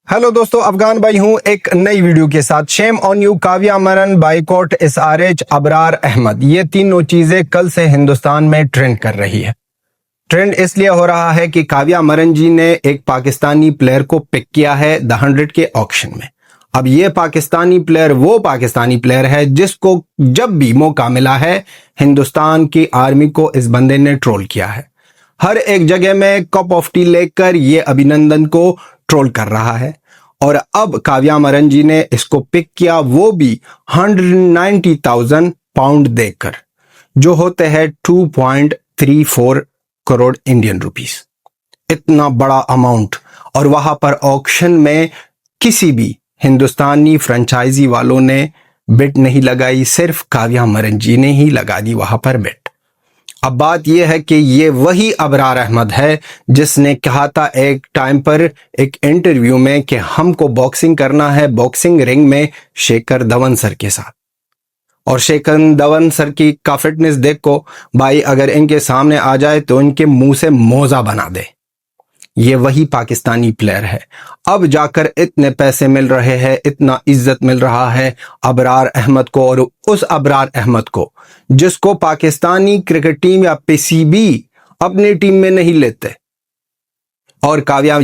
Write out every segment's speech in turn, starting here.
Hello दोस्तों, अफगान भाई हूं एक नई वीडियो के साथ। शेम ऑन यू, काव्या मरन, बाइकॉट एसआरएच, अबरार अहमद, ये तीनों चीजें कल से हिंदुस्तान में ट्रेंड कर रही है। ट्रेंड इसलिए हो रहा है कि काव्या मरन जी ने एक पाकिस्तानी प्लेयर को पिक किया है द 100 के ऑक्शन में। अब ये पाकिस्तानी प्लेयर वो पाकिस्तानी प्लेयर है जिसको जब भी मौका मिला है हिंदुस्तान की आर्मी को इस बंदे ने ट्रोल किया है। हर एक जगह में कप ऑफ टी लेकर ये अभिनंदन को ट्रोल कर रहा है और अब काव्या मरन जी ने इसको पिक किया, वो भी 190,000 पाउंड देकर, जो होते हैं 2.34 करोड़ इंडियन रुपीस। इतना बड़ा अमाउंट, और वहां पर ऑक्शन में किसी भी हिंदुस्तानी फ्रेंचाइजी वालों ने बिट नहीं लगाई, सिर्फ काव्या मरन जी ने ही लगा दी वहां पर बिट। अब बात यह है कि ये वही अबरार अहमद है जिसने कहा था एक टाइम पर एक इंटरव्यू में कि हमको बॉक्सिंग करना है बॉक्सिंग रिंग में शेखर धवन सर के साथ। और शेखर धवन सर की का फिटनेस देखो भाई, अगर इनके सामने आ जाए तो इनके मुंह से मोजा बना दे। ये वही पाकिस्तानी प्लेयर है। अब जाकर इतने पैसे मिल रहे हैं, इतना इज्जत मिल रहा है अबरार अहमद को, और उस अबरार अहमद को जिसको पाकिस्तानी क्रिकेट टीम या पीसीबी अपनी टीम में नहीं लेते। और काव्या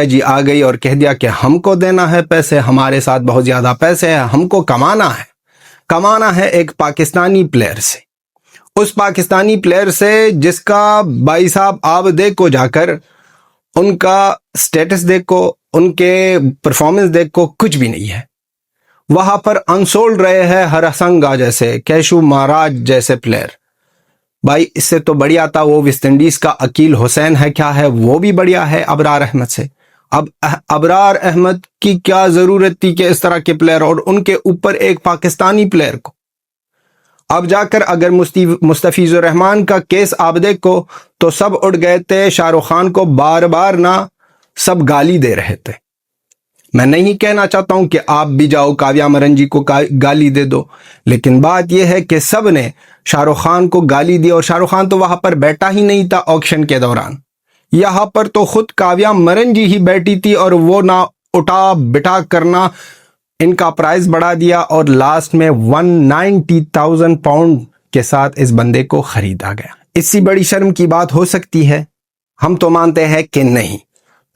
जी आ गई और कह दिया कि हमको देना है पैसे, हमारे साथ बहुत ज्यादा पैसे है, हमको कमाना है एक पाकिस्तानी प्लेयर से। उस पाकिस्तानी प्लेयर से जिसका भाई साहब आप देखो, जाकर उनका स्टेटस देखो, उनके परफॉर्मेंस देखो, कुछ भी नहीं है। वहां पर अनसोल्ड रहे हैं हरसंगा जैसे, कैशु महाराज जैसे प्लेयर। भाई इससे तो बढ़िया था वो वेस्ट इंडीज का अकील हुसैन है, क्या है, वो भी बढ़िया है अबरार अहमद से। अब अबरार अहमद की क्या जरूरत थी कि इस तरह के प्लेयर, और उनके ऊपर एक पाकिस्तानी प्लेयर को। अब जाकर अगर मुस्तफिजुर रहमान का केस आप देखो तो सब उठ गए थे, शाहरुख खान को बार बार ना सब गाली दे रहे थे। मैं नहीं कहना चाहता हूं कि आप भी जाओ काव्या मरन जी को गाली दे दो, लेकिन बात यह है कि सब ने शाहरुख खान को गाली दी, और शाहरुख खान तो वहां पर बैठा ही नहीं था ऑक्शन के दौरान। यहां पर तो खुद काव्या मरन जी ही बैठी थी, और वो ना उठा बिठा करना इनका प्राइस बढ़ा दिया, और लास्ट में 190,000 पाउंड के साथ इस बंदे को खरीदा गया। इससे बड़ी शर्म की बात हो सकती है? हम तो मानते हैं कि नहीं।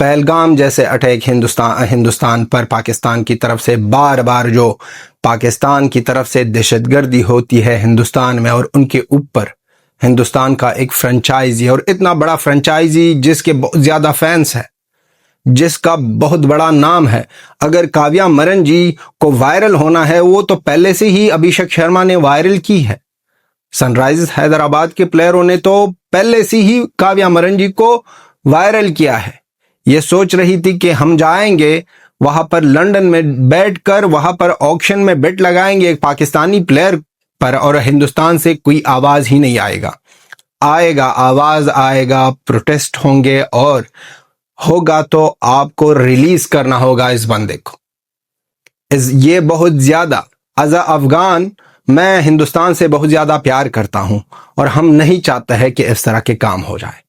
पहलगाम जैसे अटैक हिंदुस्तान पर पाकिस्तान की तरफ से बार बार जो पाकिस्तान की तरफ से दहशतगर्दी होती है हिंदुस्तान में, और उनके ऊपर हिंदुस्तान का एक फ्रेंचाइजी, और इतना बड़ा फ्रेंचाइजी जिसके बहुत ज्यादा फैंस है, जिसका बहुत बड़ा नाम है। अगर काव्या मरन जी को वायरल होना है, वो तो पहले से ही अभिषेक शर्मा ने वायरल की है। सनराइजर्स हैदराबाद के प्लेयरों ने तो पहले से ही काव्या मरन जी को वायरल किया है। ये सोच रही थी कि हम जाएंगे वहां पर लंदन में बैठकर वहां पर ऑक्शन में बेट लगाएंगे एक पाकिस्तानी प्लेयर पर, और हिंदुस्तान से कोई आवाज ही नहीं आवाज आएगा, प्रोटेस्ट होंगे, और होगा तो आपको रिलीज करना होगा इस बंदे को। ये बहुत ज्यादा एज अफगान मैं हिंदुस्तान से बहुत ज्यादा प्यार करता हूं, और हम नहीं चाहते हैं कि इस तरह के काम हो जाए।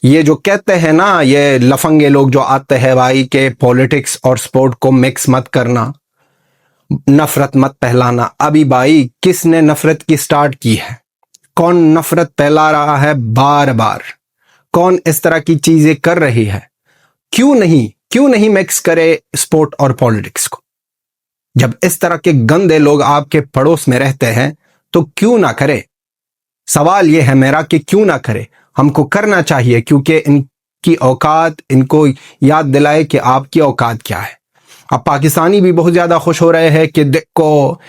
ये जो कहते हैं ना, ये लफंगे लोग जो आते हैं भाई के पॉलिटिक्स और स्पोर्ट को मिक्स मत करना, नफरत मत फैलाना। अभी भाई किसने नफरत की स्टार्ट की है? कौन नफरत फैला रहा है बार बार? कौन इस तरह की चीजें कर रही है? क्यों नहीं मिक्स करे स्पोर्ट और पॉलिटिक्स को? जब इस तरह के गंदे लोग आपके पड़ोस में रहते हैं तो क्यों ना करे? सवाल यह है मेरा कि क्यों ना करे। हमको करना चाहिए, क्योंकि इनकी औकात इनको याद दिलाए कि आपकी औकात क्या है। अब पाकिस्तानी भी बहुत ज्यादा खुश हो रहे हैं कि देखो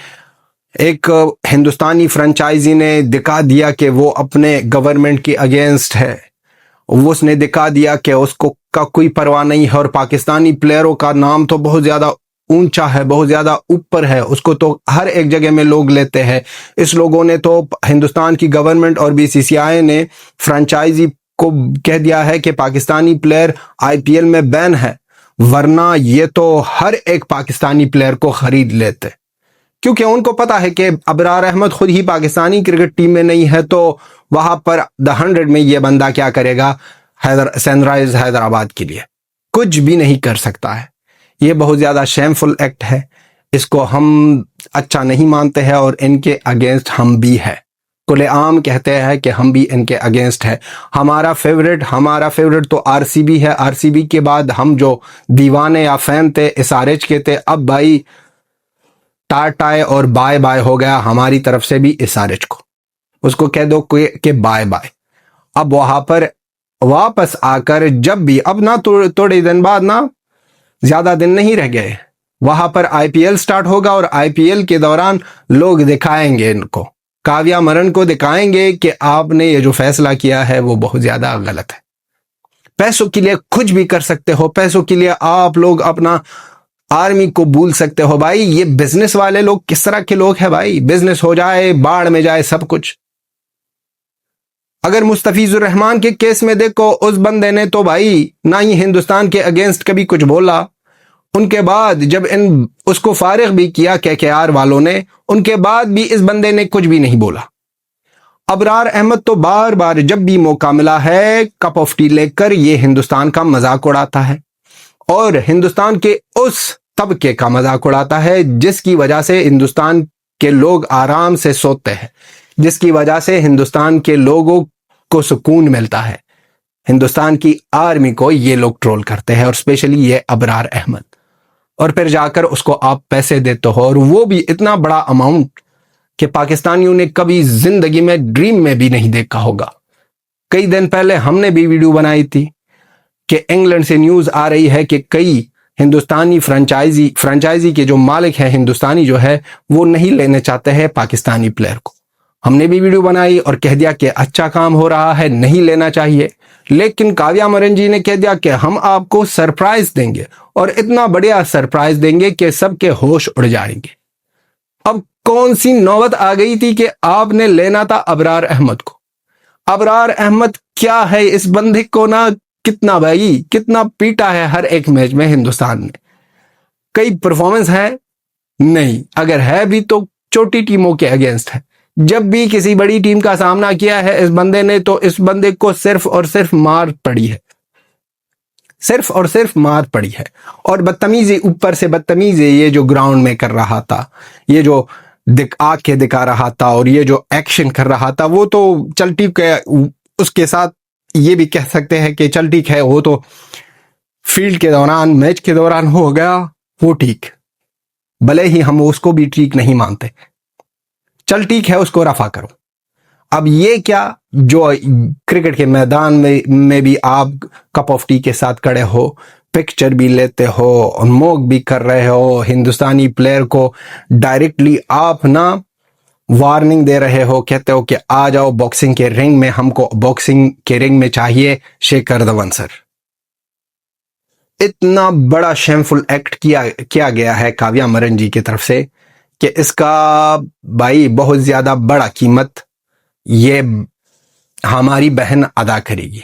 एक हिंदुस्तानी फ्रेंचाइजी ने दिखा दिया कि वो अपने गवर्नमेंट के अगेंस्ट है, उसने दिखा दिया कि उसको का कोई परवाह नहीं है, और पाकिस्तानी प्लेयरों का नाम तो बहुत ज्यादा ऊंचा है, बहुत ज्यादा ऊपर है, उसको तो हर एक जगह में लोग लेते हैं। इस लोगों ने तो हिंदुस्तान की गवर्नमेंट और बीसीसीआई ने फ्रेंचाइजी को कह दिया है कि पाकिस्तानी प्लेयर आईपीएल में बैन है, वरना ये तो हर एक पाकिस्तानी प्लेयर को खरीद लेते, क्योंकि उनको पता है कि अबरार अहमद खुद ही पाकिस्तानी क्रिकेट टीम में नहीं है, तो वहां पर द 100 में ये बंदा क्या करेगा सनराइजर्स हैदराबाद के लिए। कुछ भी नहीं कर सकता है। ये बहुत ज़्यादा शेमफुल एक्ट है, इसको हम अच्छा नहीं मानते हैं और इनके अगेंस्ट हम भी है। खुलेआम कहते हैं कि हम भी इनके अगेंस्ट है। हमारा फेवरेट तो आरसीबी है। आरसीबी के बाद हम जो दीवाने या फैन थे एसआरएच के थे, अब भाई टाटा और बाय बाय हो गया हमारी तरफ से भी एसआरएच को। उसको कह दो कि बाय बाय। अब वहां पर वापस आकर जब भी, अब ना थोड़े दिन बाद ना, ज्यादा दिन नहीं रह गए, वहां पर आईपीएल स्टार्ट होगा और आईपीएल के दौरान लोग दिखाएंगे इनको, काव्या मरन को दिखाएंगे कि आपने ये जो फैसला किया है वो बहुत ज्यादा गलत है। पैसों के लिए कुछ भी कर सकते हो, पैसों के लिए आप लोग अपना आर्मी को भूल सकते हो। भाई ये बिजनेस वाले लोग किस तरह के लोग हैं भाई, बिजनेस हो जाए बाढ़ में जाए सब कुछ। अगर मुस्तफिजुर रहमान के केस में देखो, उस बंदे ने तो भाई ना ही हिंदुस्तान के अगेंस्ट कभी कुछ बोला, उनके बाद जब उसको फारिग भी किया केकेआर वालों ने, उनके बाद भी इस बंदे ने कुछ भी नहीं बोला। अबरार अहमद तो बार बार जब भी मौका मिला है कप ऑफ टी लेकर ये हिंदुस्तान का मजाक उड़ाता है और हिंदुस्तान के उस तबके का मजाक उड़ाता है जिसकी वजह से हिंदुस्तान के लोग आराम से सोते हैं, जिसकी वजह से हिंदुस्तान के लोगों को सुकून मिलता है। हिंदुस्तान की आर्मी को ये लोग ट्रोल करते हैं और स्पेशली ये अबरार अहमद, और फिर जाकर उसको आप पैसे देते हो, और वो भी इतना बड़ा अमाउंट कि पाकिस्तानियों ने कभी जिंदगी में ड्रीम में भी नहीं देखा होगा। कई दिन पहले हमने भी वीडियो बनाई थी कि इंग्लैंड से न्यूज आ रही है कि कई हिंदुस्तानी फ्रेंचाइजी के जो मालिक है हिंदुस्तानी जो है वो नहीं लेने चाहते हैं पाकिस्तानी प्लेयर को। हमने भी वीडियो बनाई और कह दिया कि अच्छा काम हो रहा है, नहीं लेना चाहिए। लेकिन काव्या मरन जी ने कह दिया कि हम आपको सरप्राइज देंगे और इतना बढ़िया सरप्राइज देंगे कि सबके होश उड़ जाएंगे। अब कौन सी नौबत आ गई थी कि आपने लेना था अबरार अहमद को। अबरार अहमद क्या है, इस बंदे को ना कितना पीटा है हर एक मैच में हिंदुस्तान ने। कई परफॉर्मेंस है नहीं, अगर है भी तो छोटी टीमों के अगेंस्ट है। जब भी किसी बड़ी टीम का सामना किया है इस बंदे ने, तो इस बंदे को सिर्फ और सिर्फ मार पड़ी है, सिर्फ और सिर्फ मार पड़ी है। और बदतमीजी, ऊपर से बदतमीजी ये जो ग्राउंड में कर रहा था, ये जो आके दिखा रहा था और ये जो एक्शन कर रहा था, वो तो चल ठीक है। उसके साथ ये भी कह सकते हैं कि चल ठीक है, वो तो फील्ड के दौरान, मैच के दौरान हो गया वो ठीक, भले ही हम उसको भी ठीक नहीं मानते, चल ठीक है, उसको रफा करो। अब ये क्या जो क्रिकेट के मैदान में भी आप कप ऑफ टी के साथ खड़े हो, पिक्चर भी लेते हो, उन्मोक भी कर रहे हो, हिंदुस्तानी प्लेयर को डायरेक्टली आप ना वार्निंग दे रहे हो, कहते हो कि आ जाओ बॉक्सिंग के रिंग में, हमको बॉक्सिंग के रिंग में चाहिए शेखर धवन सर। इतना बड़ा शेमफुल एक्ट किया गया है काव्या मरन जी की तरफ से कि इसका भाई बहुत ज्यादा बड़ा कीमत ये हमारी बहन अदा करेगी।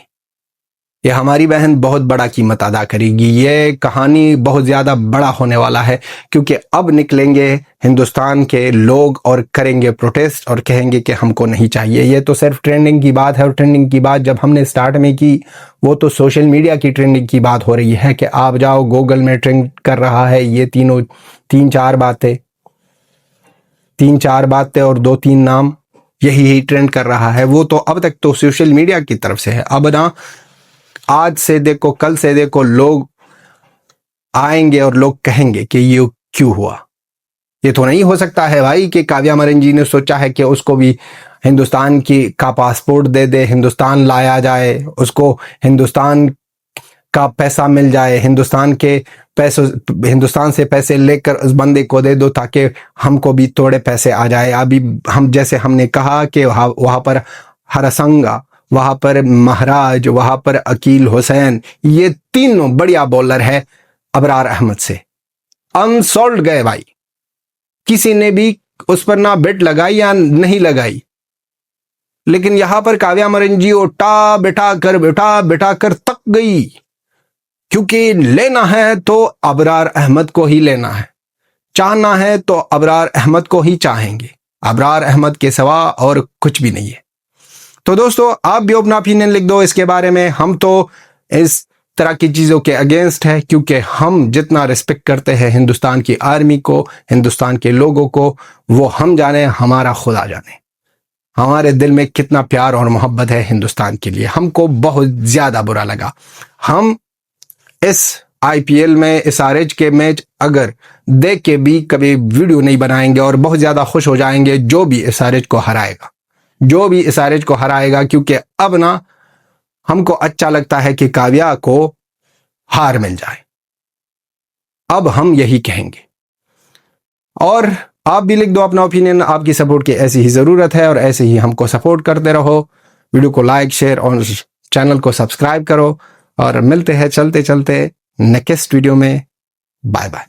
ये हमारी बहन बहुत बड़ा कीमत अदा करेगी। ये कहानी बहुत ज्यादा बड़ा होने वाला है, क्योंकि अब निकलेंगे हिंदुस्तान के लोग और करेंगे प्रोटेस्ट और कहेंगे कि हमको नहीं चाहिए। ये तो सिर्फ ट्रेंडिंग की बात है, और ट्रेंडिंग की बात जब हमने स्टार्ट में की वो तो सोशल मीडिया की ट्रेंडिंग की बात हो रही है कि आप जाओ गूगल में ट्रेंड कर रहा है ये तीन चार बातें और 2-3 नाम, यही ट्रेंड कर रहा है। वो तो अब तक तो सोशल मीडिया की तरफ से है। अब ना आज से देखो, कल से देखो, लोग आएंगे और लोग कहेंगे कि ये क्यों हुआ। ये तो नहीं हो सकता है भाई कि काव्या मरन जी ने सोचा है कि उसको भी हिंदुस्तान का पासपोर्ट दे दे, हिंदुस्तान लाया जाए, उसको हिंदुस्तान का पैसा मिल जाए, हिंदुस्तान से पैसे लेकर उस बंदे को दे दो ताकि हमको भी थोड़े पैसे आ जाए। अभी हम जैसे हमने कहा कि वहां पर हरसंगा, वहां पर महराज, वहां पर अकील हुसैन, ये तीनों बढ़िया बॉलर है अबरार अहमद से अनसोल्ड गए भाई। किसी ने भी उस पर ना बेट लगाई या नहीं लगाई, लेकिन यहां पर काव्या मरन जी उठा बिठा कर तक गई, क्योंकि लेना है तो अबरार अहमद को ही लेना है, चाहना है तो अबरार अहमद को ही चाहेंगे, अबरार अहमद के सिवा और कुछ भी नहीं है। तो दोस्तों आप भी अपना ओपिनियन लिख दो इसके बारे में। हम तो इस तरह की चीज़ों के अगेंस्ट है, क्योंकि हम जितना रिस्पेक्ट करते हैं हिंदुस्तान की आर्मी को, हिंदुस्तान के लोगों को, वो हम जाने, हमारा खुदा जाने। हमारे दिल में कितना प्यार और मोहब्बत है हिंदुस्तान के लिए। हमको बहुत ज़्यादा बुरा लगा। हम इस IPL में SRH के मैच अगर देख के भी कभी वीडियो नहीं बनाएंगे और बहुत ज़्यादा खुश हो जाएंगे जो भी SRH को हराएगा, जो भी SRH को हराएगा, क्योंकि अब ना हमको अच्छा लगता है कि काव्या को हार मिल जाए। अब हम यही कहेंगे। और आप भी लिख दो अपना ओपिनियन। आपकी सपोर्ट की ऐसी ही ज़रूरत है और ऐसे ही हमको सपोर्ट करते रहो। वीडियो को लाइक, शेयर और चैनल को सब्सक्राइब करो। और मिलते हैं चलते चलते नेक्स्ट वीडियो में। Bye bye.